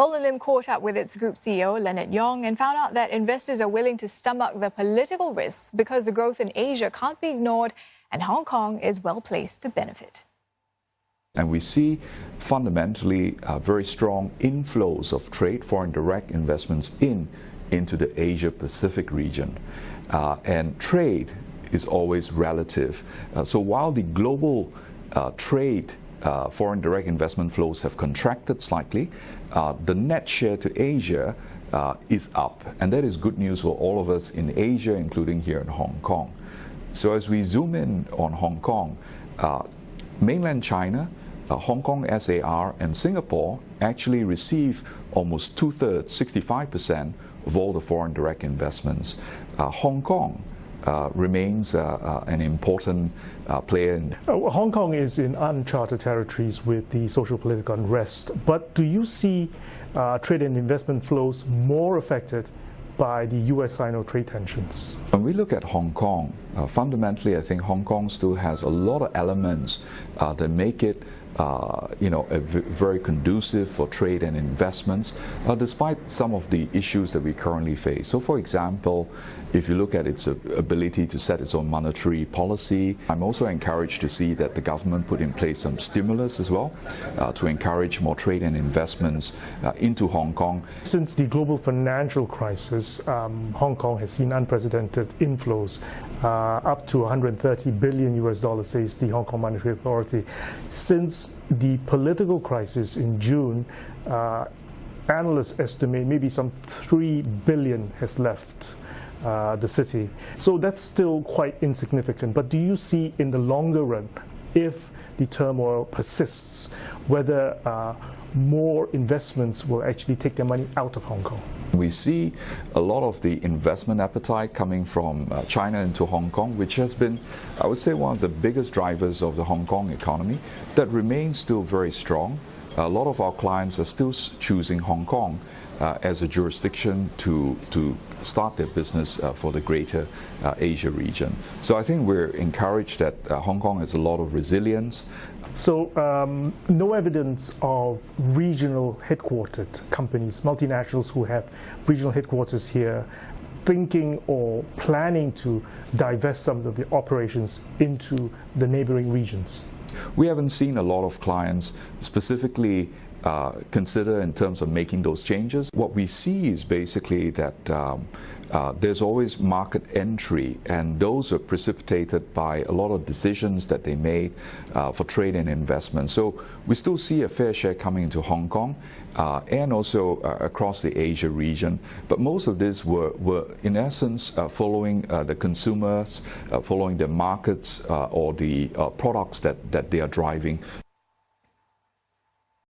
Golden Lim caught up with its group CEO, Lennard Yong, and found out that investors are willing to stomach the political risks because the growth in Asia can't be ignored and Hong Kong is well placed to benefit. And we see fundamentally very strong inflows of trade, foreign direct investments into the Asia-Pacific region. And trade is always relative. So while the global trade foreign direct investment flows have contracted slightly, the net share to Asia is up. And that is good news for all of us in Asia, including here in Hong Kong. So as we zoom in on Hong Kong, mainland China, Hong Kong SAR and Singapore actually receive almost 2/3, 65% of all the foreign direct investments. Hong Kong remains an important player. Hong Kong is in uncharted territories with the social political unrest, but do you see trade and investment flows more affected by the US-Sino trade tensions? When we look at Hong Kong, fundamentally I think Hong Kong still has a lot of elements that make it very conducive for trade and investments, despite some of the issues that we currently face. So, for example, if you look at its ability to set its own monetary policy, I'm also encouraged to see that the government put in place some stimulus as well to encourage more trade and investments into Hong Kong. Since the global financial crisis, Hong Kong has seen unprecedented inflows, up to $130 billion, says the Hong Kong Monetary Authority. Since the political crisis in June, analysts estimate maybe some $3 billion has left the city. So that's still quite insignificant. But do you see in the longer run, if the turmoil persists, whether more investments will actually take their money out of Hong Kong? We see a lot of the investment appetite coming from China into Hong Kong, which has been, I would say, one of the biggest drivers of the Hong Kong economy that remains still very strong. A lot of our clients are still choosing Hong Kong as a jurisdiction to start their business for the greater Asia region. So I think we're encouraged that Hong Kong has a lot of resilience. So no evidence of regional headquartered companies, multinationals who have regional headquarters here, thinking or planning to divest some of the operations into the neighboring regions? We haven't seen a lot of clients specifically consider in terms of making those changes. What we see is basically that there's always market entry, and those are precipitated by a lot of decisions that they made for trade and investment. So we still see a fair share coming into Hong Kong and also across the Asia region. But most of this were in essence following the consumers, following the markets or the products that they are driving.